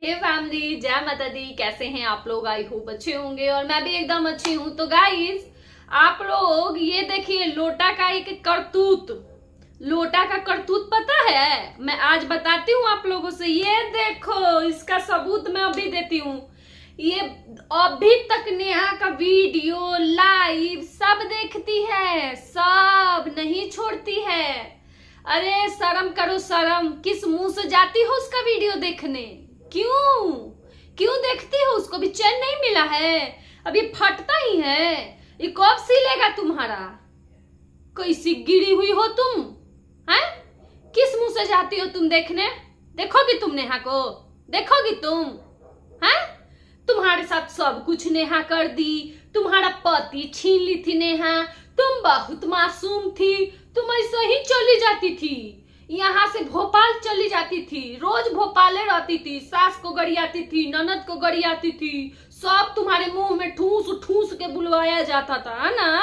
हे family, जय माता दी। कैसे हैं आप लोग? आई होप अच्छे होंगे और मैं भी एकदम अच्छी हूँ। तो गाइस, आप लोग ये देखिए लोटा का एक करतूत, लोटा का करतूत पता है? मैं आज बताती हूँ आप लोगों से। ये देखो, इसका सबूत मैं अभी देती हूँ। ये अभी तक नेहा का वीडियो लाइव सब देखती है, सब नहीं छोड़ती है। अरे शर्म करो शर्म, किस मुंह से जाती हो उसका वीडियो देखने? क्यों क्यों देखती हो? उसको भी चैन नहीं मिला है? अभी फटता ही है। ये कब सिलेगा तुम्हारा? कैसी गिरी हुई हो तुम? हैं? किस मुंह से जाती हो तुम देखने? देखोगी तुम नेहा को? देखोगी तुम? हैं? तुम्हारे साथ सब कुछ नेहा कर दी। तुम्हारा पति छीन ली थी नेहा। तुम बहुत मासूम थी। तुम ऐसे ही चली जाती थी, यहाँ से भोपाल चली जाती थी, रोज भोपाले रहती थी, सास को गरियाती थी, ननद को गरियाती थी, सब तुम्हारे मुंह में ठूस ठूस के बुलवाया जाता था ना।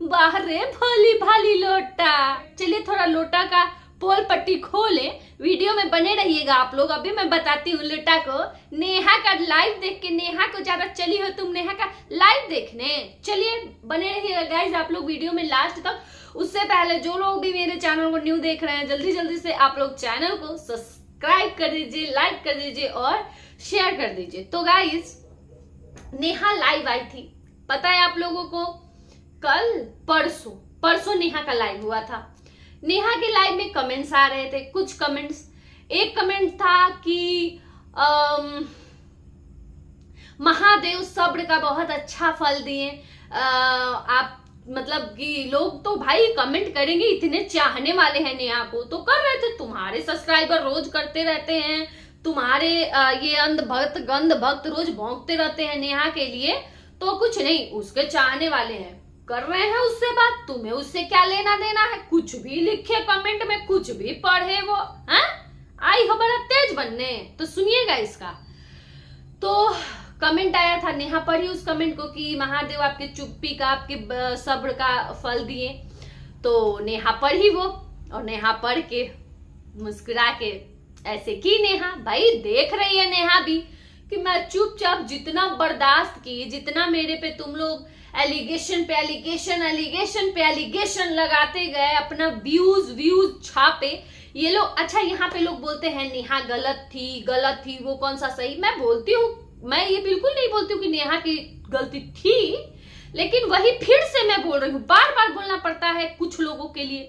बाहरे भोली भाली लोटा। चलिए थोड़ा लोटा का पोल पट्टी खोले, वीडियो में बने रहिएगा आप लोग। अभी मैं बताती हूँ लोटा को। नेहा का लाइव देख के, नेहा को ज्यादा चली हो तुम नेहा का लाइव देखने। चलिए बने रहिएगा गाइज आप लोग वीडियो में लास्ट तक। उससे पहले जो लोग भी मेरे चैनल को न्यू देख रहे हैं, जल्दी जल्दी से आप लोग चैनल को सब्सक्राइब कर दीजिए, लाइक कर दीजिए और शेयर कर दीजिए। तो गाइज, नेहा लाइव आई थी, पता है आप लोगों को? कल परसों नेहा का लाइव हुआ था। नेहा के लाइव में कमेंट्स आ रहे थे, कुछ कमेंट्स। एक कमेंट था कि महादेव सब्र का बहुत अच्छा फल दिए। आप मतलब कि लोग तो भाई कमेंट करेंगे, इतने चाहने वाले हैं नेहा को, तो कर रहे थे। तुम्हारे सब्सक्राइबर रोज करते रहते हैं, तुम्हारे ये अंध भक्त गंध भक्त रोज भौंकते रहते हैं नेहा के लिए, तो कुछ नहीं, उसके चाहने वाले हैं, कर रहे हैं उससे बात। तुम्हें उससे क्या लेना देना है? कुछ भी लिखे कमेंट में, कुछ भी पढ़े वो हैं? आई हो बड़ा तेज बनने। तो सुनिएगा इसका। तो कमेंट आया था, नेहा पढ़ी उस कमेंट को कि महादेव आपके चुप्पी का, आपके सब्र का फल दिए। तो नेहा पढ़ी वो, और नेहा पढ़ के मुस्कुरा के ऐसे की नेहा। भाई देख रही है नेहा भी कि मैं चुपचाप जितना बर्दाश्त की, जितना मेरे पे तुम लोग एलिगेशन पे एलिगेशन लगाते गए, अपना व्यूज छापे ये लोग। अच्छा, यहाँ पे लोग बोलते हैं नेहा गलत थी, वो कौन सा सही? मैं बोलती हूँ, मैं ये बिल्कुल नहीं बोलती हूँ कि नेहा की गलती थी, लेकिन वही फिर से मैं बोल रही हूँ, बार बार बोलना पड़ता है कुछ लोगों के लिए।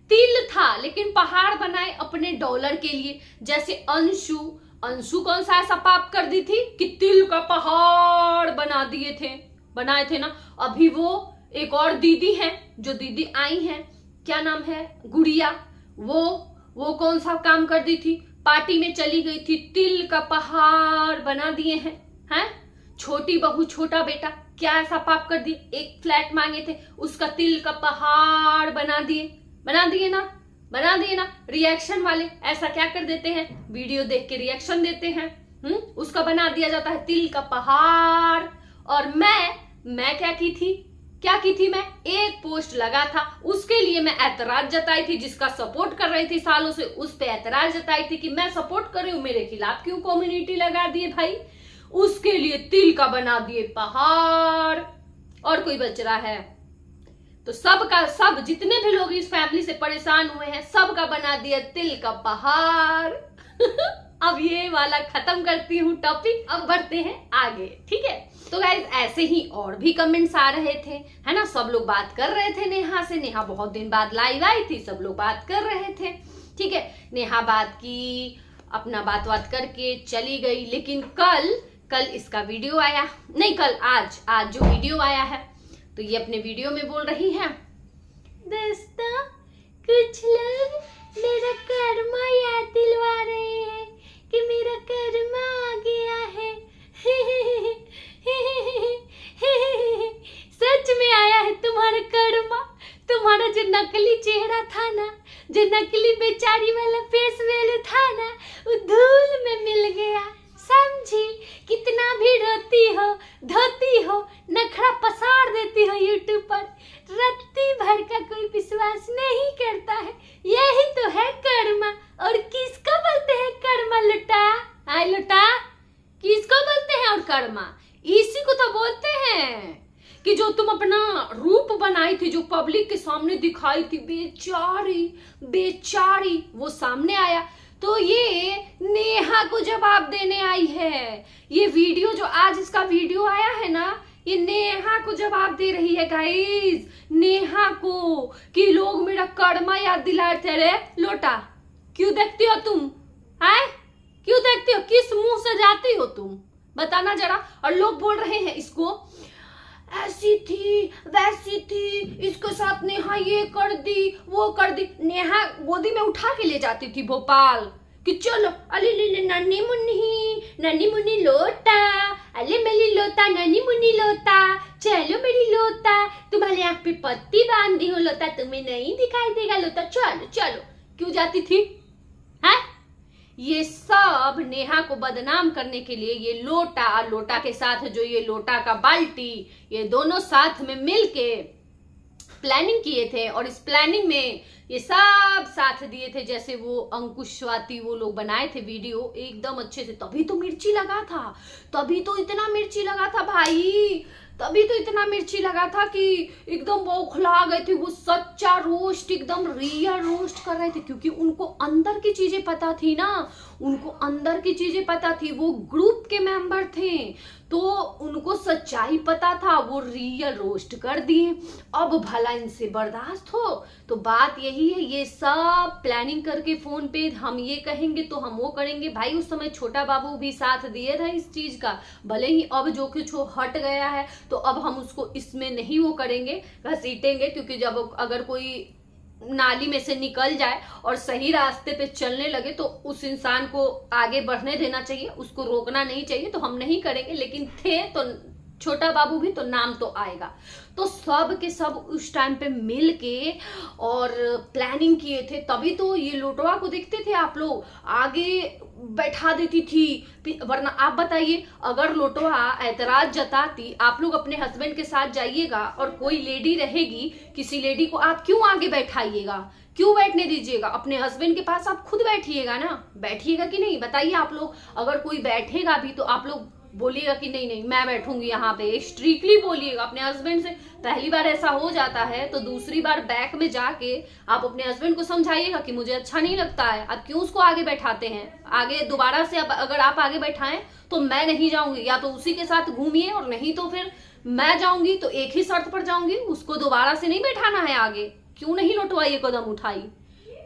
तिल था लेकिन पहाड़ बनाए अपने डॉलर के लिए। जैसे अंशु कौन सा ऐसा पाप कर दी थी कि तिल का पहाड़ बनाए थे ना। अभी वो एक और दीदी है, जो दीदी आई हैं, क्या नाम है, गुड़िया, वो कौन सा काम कर दी थी? पार्टी में चली गई थी, तिल का पहाड़ बना दिए हैं। छोटी बहू छोटा बेटा क्या ऐसा पाप कर दिए? एक फ्लैट मांगे थे, उसका तिल का पहाड़ बना दिए ना। रिएक्शन वाले ऐसा क्या कर देते हैं? वीडियो देख के रिएक्शन देते हैं, उसका बना दिया जाता है तिल का पहाड़। और मैं क्या की थी? मैं एक पोस्ट लगा था, उसके लिए मैं ऐतराज जताई थी, जिसका सपोर्ट कर रही थी सालों से, उस पे ऐतराज जताई थी कि मैं सपोर्ट कर रही हूँ, मेरे खिलाफ क्यों कम्युनिटी लगा दिए भाई? उसके लिए तिल का बना दिए पहाड़। और कोई बच रहा है तो सब जितने भी लोग इस फैमिली से परेशान हुए हैं, सबका बना दिया तिल का पहाड़। अब ये वाला खत्म करती हूँ टॉपिक, अब बढ़ते हैं आगे, ठीक है? तो गाइज, ऐसे ही और भी कमेंट्स आ रहे थे, है ना। सब लोग बात कर रहे थे नेहा से। नेहा बहुत दिन बाद लाइव आई थी, सब लोग बात कर रहे थे, ठीक है। नेहा बात की, अपना बात करके चली गई। लेकिन कल इसका वीडियो आया, नहीं कल आज जो वीडियो आया है, तो ये अपने वीडियो में बोल रही है, दोस्तों कुछ लोग मेरा कर्मा याद दिलवा रहे हैं कि मेरा कर्मा आ गया है। सच में आया है तुम्हारा कर्मा। तुम्हारा जो नकली चेहरा था ना, जो नकली बेचारी वाला फेस वैल्यू था ना, वो धूल में मिल गया। समझी? कितना भी रोती हो, धोती हो, नखरा पसार देती हो यूट्यूब पर, रत्ती भर का कोई विश्वास नहीं करता है। यही तो है कर्मा। और किसको बोलते हैं कर्मा? लुटा, किसको बोलते हैं और कर्मा? इसी को तो बोलते हैं कि जो तुम अपना रूप बनाई थी, जो पब्लिक के सामने दिखाई थी, बेचारी बेचारी, वो सामने आया तो ये नेहा को जवाब देने आई है। ये वीडियो जो आज इसका वीडियो आया है ना, ये नेहा को जवाब दे रही है गाइस, नेहा को, कि लोग मेरा कर्मा याद दिलाते थे। अरे लोटा क्यों देखती हो तुम? है क्यों देखती हो? किस मुंह से जाती हो तुम? बताना जरा। और लोग बोल रहे हैं इसको ऐसी थी वैसी थी, इसके साथ नेहा ये कर दी वो कर दी। नेहा गोदी में उठा के ले जाती थी भोपाल कि चलो अले ले नन्नी मुन्नी लोटा, अले मेरी लोटा नन्नी मुन्नी लोटा, चलो मेरी लोटा, तुम्हारे आंख पे पत्ती बांधी हो लोटा, तुम्हें नहीं दिखाई देगा लोटा, चलो चलो। क्यों जाती थी? है ये सब नेहा को बदनाम करने के लिए। ये लोटा, लोटा के साथ जो ये लोटा का बाल्टी, ये दोनों साथ में मिलके प्लानिंग किए थे। और इस प्लानिंग में ये सब साथ दिए थे। जैसे वो अंकुश स्वाति वो लोग बनाए थे वीडियो एकदम अच्छे से, तभी तो मिर्ची लगा था, तभी तो इतना मिर्ची लगा था भाई, तभी तो इतना मिर्ची लगा था कि एकदम बौखला गए थे। वो सच्चा रोस्ट, एकदम रियल रोस्ट कर रहे थे, क्योंकि उनको अंदर की चीजें पता थी ना, उनको अंदर की चीजें पता थी। वो ग्रुप के मेंबर थे तो उनको सच्चाई पता था, वो रियल रोस्ट कर दिए। अब भला इनसे बर्दाश्त हो? तो बात यही है, ये सब प्लानिंग करके फोन पे हम ये कहेंगे तो हम वो करेंगे। भाई उस समय छोटा बाबू भी साथ दिए था इस चीज का, भले ही अब जो कुछ हो हट गया है तो अब हम उसको इसमें नहीं वो करेंगे, घसीटेंगे, क्योंकि जब अगर कोई नाली में से निकल जाए और सही रास्ते पे चलने लगे तो उस इंसान को आगे बढ़ने देना चाहिए, उसको रोकना नहीं चाहिए। तो हम नहीं करेंगे, लेकिन थे तो छोटा बाबू भी तो नाम तो आएगा। तो सब के सब उस टाइम पे मिल के और प्लानिंग किए थे, तभी तो ये लोटवा को देखते थे आप लोग, आगे बैठा देती थी। वरना आप बताइए, अगर लोटवा ऐतराज जताती, आप लोग अपने हस्बैंड के साथ जाइएगा और कोई लेडी रहेगी, किसी लेडी को आप क्यों आगे बैठाइएगा? क्यों बैठने दीजिएगा? अपने हस्बैंड के पास आप खुद बैठिएगा ना, बैठिएगा कि नहीं बताइए आप लोग। अगर कोई बैठेगा भी तो आप लोग बोलिएगा कि नहीं नहीं मैं बैठूंगी यहाँ पे, स्ट्रिक्टली बोलिएगा अपने हस्बैंड से। पहली बार ऐसा हो जाता है तो दूसरी बार बैक में जाके आप अपने हस्बैंड को समझाइएगा कि मुझे अच्छा नहीं लगता है, आप क्यों उसको आगे बैठाते हैं। आगे दोबारा से अगर आप आगे बैठाएं तो मैं नहीं जाऊंगी, या तो उसी के साथ घूमिए, और नहीं तो फिर मैं जाऊंगी तो एक ही शर्त पर जाऊंगी, उसको दोबारा से नहीं बैठाना है आगे। क्यों नहीं लौटवाई ये कदम उठाई?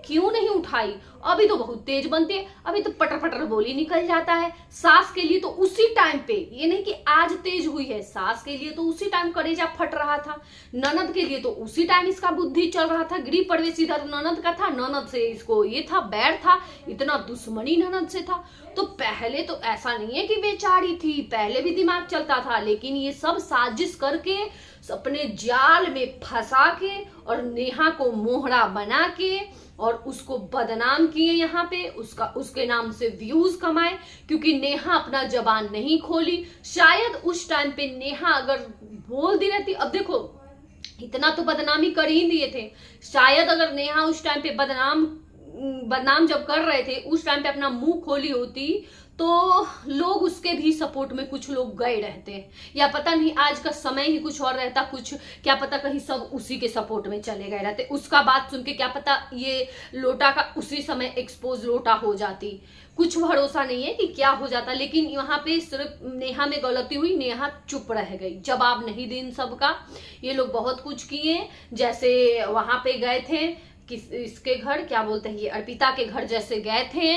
क्यों नहीं उठाई? अभी तो बहुत तेज बनती है, अभी तो पटर पटर बोली निकल जाता है। सास के लिए तो उसी टाइम पे, ये नहीं कि आज तेज हुई है, सास के लिए तो उसी टाइम कलेजा फट रहा था, ननद के लिए तो उसी टाइम इसका बुद्धि चल रहा था। गृह प्रवेश इधर ननद का था, ननद से इसको ये था, बैर था, इतना दुश्मनी ननद से था। तो पहले तो ऐसा नहीं है कि बेचारी थी, पहले भी दिमाग चलता था, लेकिन ये सब साजिश करके अपने जाल में फंसा के और नेहा को मोहरा बना के और उसको बदनाम किए। यहाँ पे उसके नाम से व्यूज कमाए, क्योंकि नेहा अपना जबान नहीं खोली। शायद उस टाइम पे नेहा अगर बोल दी रहती, अब देखो इतना तो बदनामी कर ही दिए थे, शायद अगर नेहा उस टाइम पे बदनाम जब कर रहे थे उस टाइम पे अपना मुंह खोली होती तो लोग उसके भी सपोर्ट में कुछ लोग गए रहते, या पता नहीं आज का समय ही कुछ और रहता, कुछ क्या पता कहीं सब उसी के सपोर्ट में चले गए रहते। उसका बात सुन के क्या पता ये लोटा का उसी समय एक्सपोज लोटा हो जाती, कुछ भरोसा नहीं है कि क्या हो जाता। लेकिन यहाँ पे सिर्फ नेहा में गलती हुई, नेहा चुप रह गई, जवाब नहीं दी इन सबका। ये लोग बहुत कुछ किए, जैसे वहां पे गए थे इसके घर, क्या बोलते हैं ये अर्पिता के घर, जैसे गए थे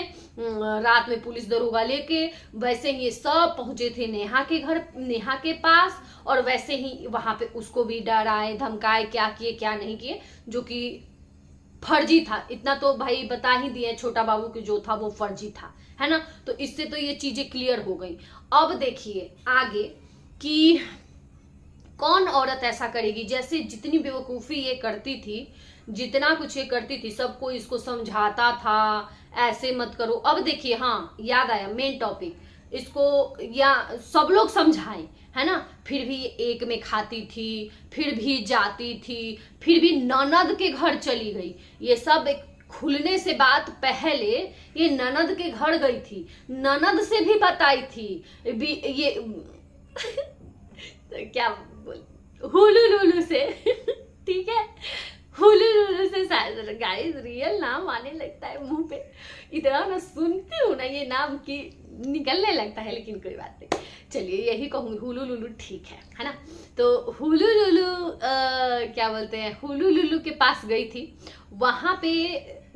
रात में पुलिस दरोगा लेके, वैसे ही ये सब पहुंचे थे नेहा के घर, नेहा के पास, और वैसे ही वहां पे उसको भी डराए धमकाए, क्या किए क्या नहीं किए, जो कि फर्जी था। इतना तो भाई बता ही दिए छोटा बाबू की जो था वो फर्जी था, है ना। तो इससे तो ये चीजें क्लियर हो गई। अब देखिए आगे कि कौन औरत ऐसा करेगी, जैसे जितनी बेवकूफी ये करती थी, जितना कुछ ये करती थी, सबको इसको समझाता था ऐसे मत करो। अब देखिए, हाँ याद आया मेन टॉपिक, इसको या सब लोग समझाएं, है ना, फिर भी एक में खाती थी, फिर भी जाती थी, फिर भी ननद के घर चली गई। ये सब एक खुलने से बात पहले ये ननद के घर गई थी, ननद से भी बताई थी ये क्या बोल, हुलू लुलू से ठीक है, हुलू लुलू से। गाइस रियल नाम आने लगता है मुंह पे, इतना मैं सुनती हूँ ना ये नाम की निकलने लगता है, लेकिन कोई बात नहीं, चलिए यही कहूँगी, हुलू लुलू ठीक है ना। तो हुलू लुलू क्या बोलते हैं, हुलू लुलू के पास गई थी। वहां पे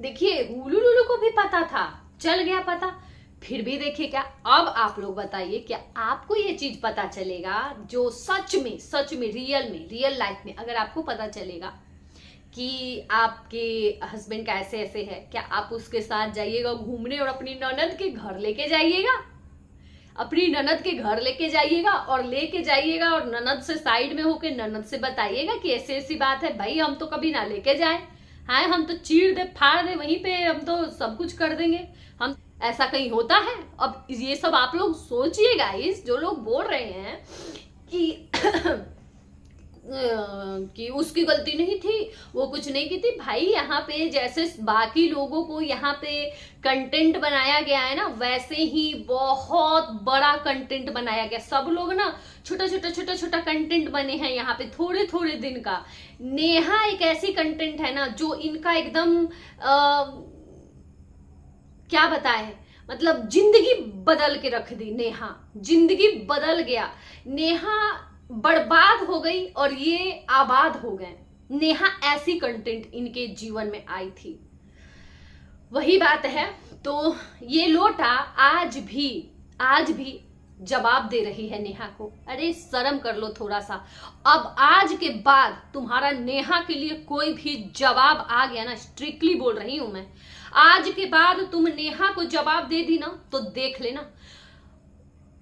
देखिए हुलू लुलू को भी पता था, चल गया पता, फिर भी देखिए क्या। अब आप लोग बताइए, क्या आपको ये चीज पता चलेगा जो सच में रियल लाइफ में अगर आपको पता चलेगा कि आपके हस्बैंड का ऐसे ऐसे है, क्या आप उसके साथ जाइएगा घूमने और अपनी ननद के घर लेके जाइएगा? अपनी ननद के घर लेके जाइएगा और लेके जाइएगा और ननद से साइड में होके ननद से बताइएगा कि ऐसी ऐसी बात है, भाई हम तो कभी ना लेके जाए, हाँ हम तो चीर दे फाड़ दे, वहीं पे हम तो सब कुछ कर देंगे, हम ऐसा कहीं होता है? अब ये सब आप लोग सोचिए गाइस, जो लोग बोल रहे हैं कि उसकी गलती नहीं थी, वो कुछ नहीं की थी, भाई यहाँ पे जैसे बाकी लोगों को यहाँ पे कंटेंट बनाया गया है ना, वैसे ही बहुत बड़ा कंटेंट बनाया गया। सब लोग ना छोटा कंटेंट बने हैं यहाँ पे थोड़े दिन का। नेहा एक ऐसी कंटेंट है ना जो इनका एकदम क्या बताए, मतलब जिंदगी बदल के रख दी। नेहा जिंदगी बदल गया, नेहा बर्बाद हो गई और ये आबाद हो गए। नेहा ऐसी कंटेंट इनके जीवन में आई थी, वही बात है। तो ये लोटा आज भी जवाब दे रही है नेहा को। अरे शर्म कर लो थोड़ा सा। अब आज के बाद तुम्हारा नेहा के लिए कोई भी जवाब आ गया ना, स्ट्रिक्टली बोल रही हूं मैं, आज के बाद तुम नेहा को जवाब दे दी ना तो देख लेना।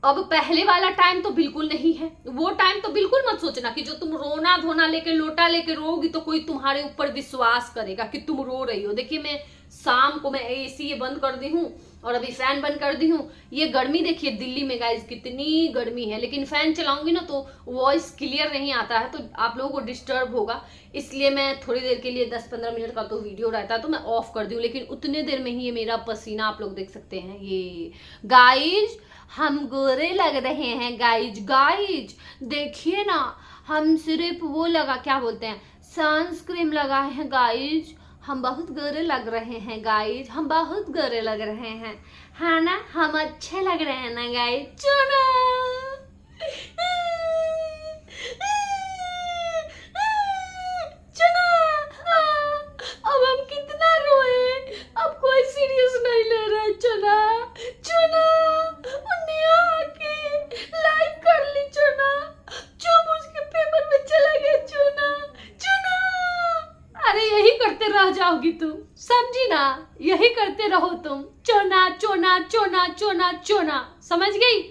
अब पहले वाला टाइम तो बिल्कुल नहीं है, वो टाइम तो बिल्कुल मत सोचना कि जो तुम रोना धोना लेके लोटा लेके रोगी तो कोई तुम्हारे ऊपर विश्वास करेगा कि तुम रो रही हो। देखिए मैं शाम को मैं एसी ये बंद कर दी हूँ और अभी फैन बंद कर दी हूँ। ये गर्मी देखिए दिल्ली में गाइस कितनी गर्मी है, लेकिन फैन चलाऊंगी ना तो वॉइस क्लियर नहीं आता है, तो आप लोगों को डिस्टर्ब होगा, इसलिए मैं थोड़ी देर के लिए 10-15 मिनट का तो वीडियो रहता है तो मैं ऑफ कर दी हूँ। लेकिन उतने देर में ही ये मेरा पसीना आप लोग देख सकते हैं। ये गाइज हम गोरे लग रहे हैं गाइज देखिए ना, हम सिर्फ वो लगा क्या बोलते हैं सनस्क्रीन लगाए हैं गाइज, हम बहुत गोरे लग रहे हैं गाइज, हम बहुत गोरे लग रहे हैं, है ना, हम अच्छे लग रहे हैं ना गाइज। चुना अब हम कितना रोए, अब कोई सीरियस नहीं ले रहा है। चुना लाइव कर ली, जो उसके पेपर में चला गया। अरे यही करते रह जाओगी तुम, समझी ना, यही करते रहो तुम। चोना समझ गई?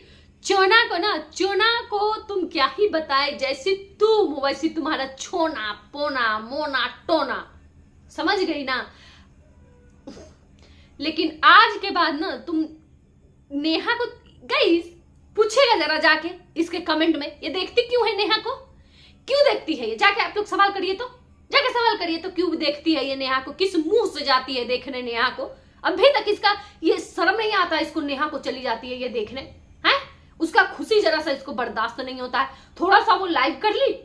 चोना को तुम क्या ही बताए, जैसी तुम वैसी तुम्हारा छोना पोना मोना टोना, समझ गई ना। लेकिन आज के बाद ना तुम नेहा को गाइस पूछेगा जरा जाके इसके कमेंट में, ये देखती क्यों है नेहा को, क्यों देखती है ये, जाके आप लोग सवाल करिए तो, जाके सवाल करिए तो क्यों देखती है ये नेहा को, किस मुंह से जाती है देखने नेहा को। अभी तक इसका ये शर्म नहीं आता इसको, नेहा को चली जाती है ये देखने, है उसका खुशी जरा सा इसको बर्दाश्त नहीं होता है। थोड़ा सा वो लाइव कर ली,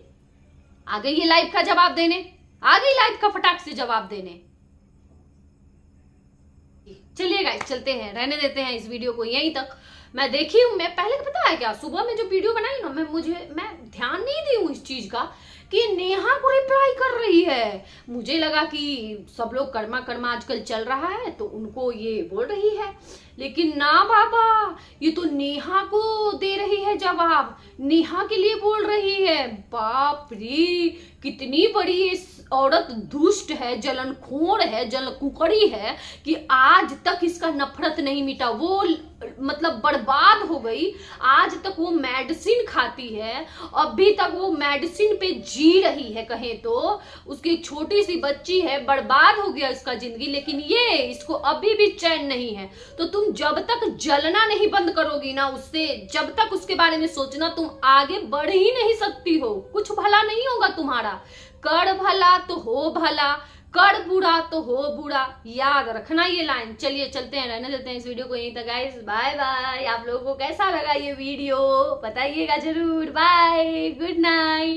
आ गई ये लाइव का जवाब देने, आ गई लाइव का फटाक से जवाब देने। चलिए गाइस चलते हैं, रहने देते हैं इस वीडियो को यहीं तक। मैं देखी हूँ, मैं पहले पता है क्या, सुबह में जो वीडियो बनाई ना, मैं ध्यान नहीं दी हूँ इस चीज का कि नेहा को रिप्लाई कर रही है। मुझे लगा कि सब लोग कर्मा आजकल चल रहा है तो उनको ये बोल रही है, लेकिन ना बाबा, ये तो नेहा को दे रही है जवाब, नेहा के लिए बोल रही है। बाप रे, कितनी बड़ी औरत दुष्ट है, जलनखोर है, जलकुकड़ी है कि आज तक इसका नफरत नहीं मिटा। वो मतलब बर्बाद हो गई, आज तक वो मेडिसिन खाती है, अभी तक वो मेडिसिन पे जी रही है, कहें तो उसकी एक छोटी सी बच्ची है, बर्बाद हो गया इसका जिंदगी, लेकिन ये इसको अभी भी चैन नहीं है। तो तुम जब तक जलना नहीं बंद करोगी ना उससे, जब तक उसके बारे में सोचना, तुम आगे बढ़ ही नहीं सकती हो, कुछ भला नहीं होगा तुम्हारा। कर भला तो हो भला, कर बुरा तो हो बुरा, याद रखना ये लाइन। चलिए चलते हैं, रहने देते हैं इस वीडियो को यहीं तक गाइस। Bye bye. आप लोगों को कैसा लगा ये वीडियो बताइएगा जरूर। Bye, good night.